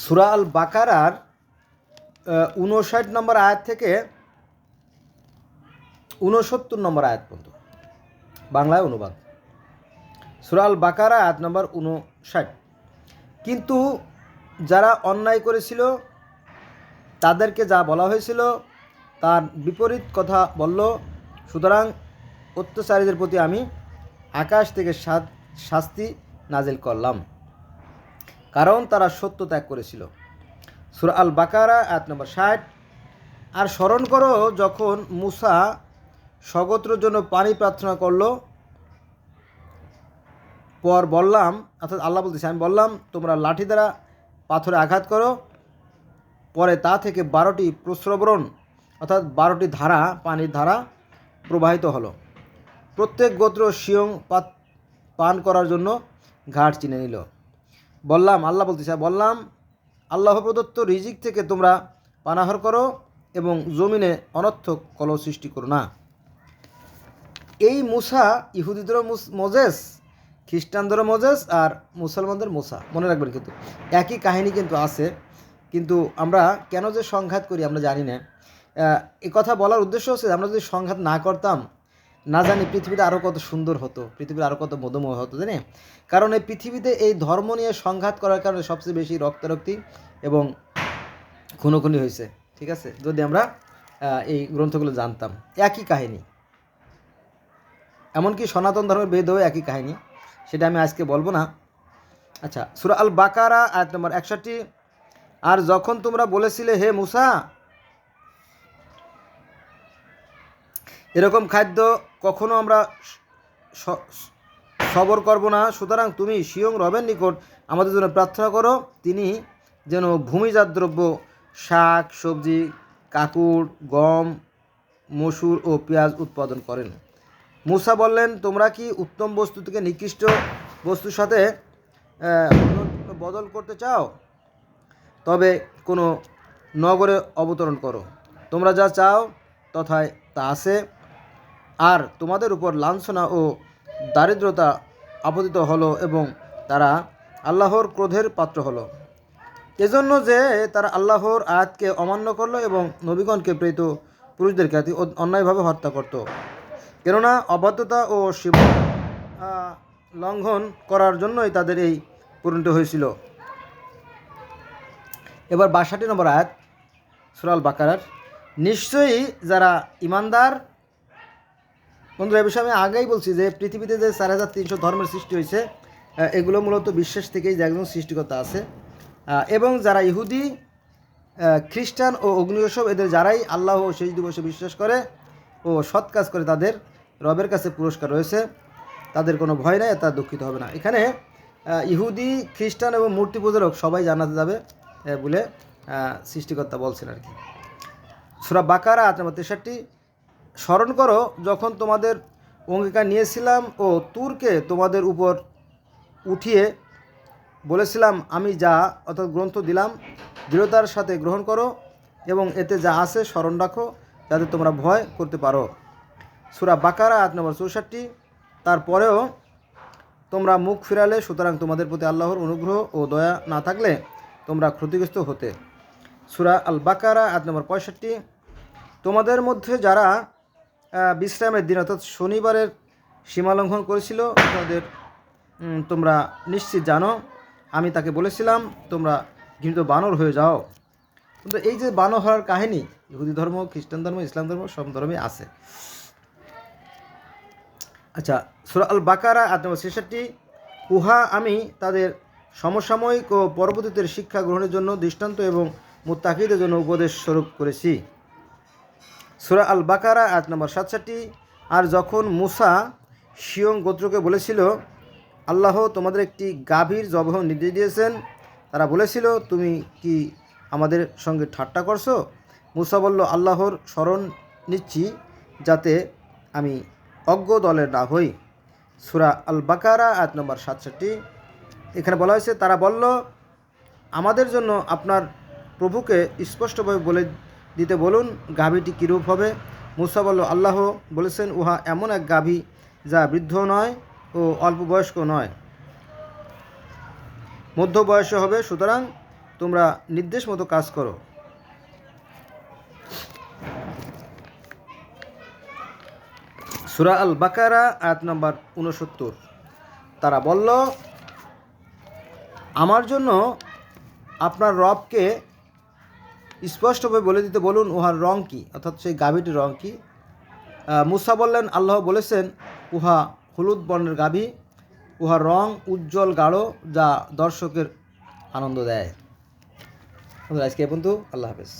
সূরা আল বাকারার 59 নম্বর আয়াত থেকে 69 নম্বর আয়াত পর্যন্ত বাংলায় অনুবাদ। সূরা আল বাকারা আয়াত নম্বর 59। কিন্তু যারা অন্যায় করেছিল তাদেরকে যা বলা হয়েছিল তার বিপরীত কথা বলল, সুতরাং অত্যাচারীদের প্রতি আমি আকাশ থেকে শাস্তি নাজিল করলাম, কারণ তারা সত্য ত্যাগ করেছিল। সূরা আল বাকারা আয়াত নম্বর 60। আর স্মরণ করো যখন মূসা স্বগোত্রের জন্য পানি প্রার্থনা করল, পর বললাম, অর্থাৎ আল্লাহ বলতেছে, আমি বললাম তোমরা লাঠি দ্বারা পাথরে আঘাত করো। পরে তা থেকে 12টি প্রস্রবণ অর্থাৎ 12টি ধারা, পানির ধারা প্রবাহিত হলো। প্রত্যেক গোত্র সিয়ং পান করার জন্য ঘাট চিনে নিল। বললাম, আল্লাহ বলতেছে, বললাম আল্লাহ প্রদত্ত রিজিক থেকে তোমরা পানাহার করো এবং জমিনে অনর্থক কলহ সৃষ্টি করো না। এই মূসা ইহুদিদেরও মোজেস, খ্রিস্টানদেরও মোজেস, আর মুসলমানদের মূসা, মনে রাখবেন। কিন্তু একই কাহিনী কিন্তু আছে, কিন্তু আমরা কেন যে সংঘাত করি আমরা জানি না। এ কথা বলার উদ্দেশ্য হচ্ছে, আমরা যদি সংঘাত না করতাম, না জানি পৃথিবীটা আরও কত সুন্দর হতো, পৃথিবীটা আরও কত মধুময় হতো, জানি। কারণ এই পৃথিবীতে এই ধর্ম নিয়ে সংঘাত করার কারণে সবচেয়ে বেশি রক্তারক্তি এবং খুনোখুনি হয়েছে, ঠিক আছে, যদি আমরা এই গ্রন্থগুলো জানতাম। একই কাহিনী, এমনকি সনাতন ধর্মের বেদও একই কাহিনী, সেটা আমি আজকে বলবো না। আচ্ছা, সূরা আল বাকারা আয়াত নম্বর 61। আর যখন তোমরা বলেছিলে, হে মূসা, এরকম খাদ্য কখনো আমরা সবর করব না, সুতরাং তুমি স্বয়ং রবের নিকট আমাদের জন্য প্রার্থনা করো, তিনি যেন ভূমিজাত দ্রব্য, শাক সবজি, কাকুড়, গম, মসুর ও পেঁয়াজ উৎপাদন করেন। মূসা বললেন, তোমরা কি উত্তম বস্তু থেকে নিকৃষ্ট বস্তুর সাথে বদল করতে চাও? তবে কোনো নগরে অবতরণ করো, তোমরা যা চাও তথায় তা আছে। আর তোমাদের উপর লাঞ্ছনা ও দারিদ্রতা আপতিত হলো এবং তারা আল্লাহর ক্রোধের পাত্র হলো, এজন্য যে তারা আল্লাহর আয়াতকে অমান্য করলো এবং নবীগণকে প্রেরিত পুরুষদেরকে অন্যায়ভাবে হত্যা করত। কেননা অবাধ্যতা ও সীমা লঙ্ঘন করার জন্যই তাদের এই পরিণত হয়েছিল। এবার 62 নম্বর আয়াত সূরা আল বাকারার। নিশ্চয়ই যারা ইমানদার, বন্ধুরা, এ বিষয়ে আমি আগেই বলছি যে পৃথিবীতে যে 4300 ধর্মের সৃষ্টি হয়েছে, এগুলো মূলত বিশ্বাস থেকেই যে একজন সৃষ্টিকর্তা আছে। এবং যারা ইহুদি, খ্রিস্টান ও অগ্নিশব, এদের যারাই আল্লাহ ও শেষ দিবসে বিশ্বাস করে ও সৎ কাজ করে, তাদের রবের কাছে পুরস্কার রয়েছে, তাদের কোনো ভয় নাই, তা দুঃখিত হবে না। এখানে ইহুদি, খ্রিস্টান এবং মূর্তি পূজারক সবাই জানাতে যাবে বলে সৃষ্টিকর্তা বলছেন আর কি। সূরা বাকারা আয়াত নম্বর 63। স্মরণ করো যখন তোমাদের অঙ্গীকার নিয়েছিলাম ও তুরকে তোমাদের উপর উঠিয়ে বলেছিলাম, আমি যা অর্থাৎ গ্রন্থ দিলাম দৃঢ়তার সাথে গ্রহণ করো এবং এতে যা আছে স্মরণ রাখো, যাতে তোমরা ভয় করতে পারো। সূরা বাকারা আয়াত নম্বর 64। তারপরেও তোমরা মুখ ফিরালে, সুতরাং তোমাদের প্রতি আল্লাহর অনুগ্রহ ও দয়া না থাকলে তোমরা ক্ষতিগ্রস্ত হতে। সূরা আল বাকারা আয়াত নম্বর 65। তোমাদের মধ্যে যারা বিশ্রামের দিন অর্থাৎ শনিবারের সীমালঙ্ঘন করেছিল, তাদের তোমরা নিশ্চিত জানো, আমি তাকে বলেছিলাম তোমরা ঘৃণিত বানর হয়ে যাও। কিন্তু এই যে বানর হওয়ার কাহিনী ইহুদি ধর্ম, খ্রিস্টান ধর্ম, ইসলাম ধর্ম, সব ধর্মেই আছে। আচ্ছা, সূরা আল বাকারা আয়াত নম্বর 66। উহা আমি তাদের সমসাময়িক ও পরবর্তীদের শিক্ষা গ্রহণের জন্য দৃষ্টান্ত এবং মুত্তাকিদের জন্য উপদেশ স্বরূপ করেছি। সূরা আল বাকারা আয়াত নম্বর 67। আর যখন মূসা সিয়ং গোত্রকে বলেছিল, আল্লাহ তোমাদের একটি গাভীর জবহ নির্দেশ দিয়েছেন, তারা বলেছিল, তুমি কি আমাদের সঙ্গে ঠাট্টা করছো? মূসা বলল, আল্লাহর শরণ নিচ্ছি যাতে আমি অজ্ঞ দলের না হই। সূরা আল বাকারা আয়াত নম্বর 67। এখানে বলা হয়েছে, তারা বলল, আমাদের জন্য আপনার প্রভুকে স্পষ্টভাবে বলে দিতে বলুন, গাভীটি কীরূপ হবে। মূসা বলল, আল্লাহ বলেছেন, উহা এমন এক গাভী যা বৃদ্ধ নয় ও অল্প বয়স্ক নয়, মধ্য বয়সে হবে, সুতরাং তোমরা নির্দেশ মতো কাজ করো। সূরা আল বাকারা আয়াত নম্বর 69। তারা বলল, আমার জন্য আপনার রবকে স্পষ্টভাবে বলে দিতে বলুন উহার রং কি, অর্থাৎ সেই গাভীটির রং কি। মুসা বললেন, আল্লাহ বলেছেন উহা হলুদ বর্ণের গাভী, উহার রং উজ্জ্বল গাঢ়, যা দর্শকের আনন্দ দেয়। আজকে পর্যন্ত, আল্লাহ হাফেজ।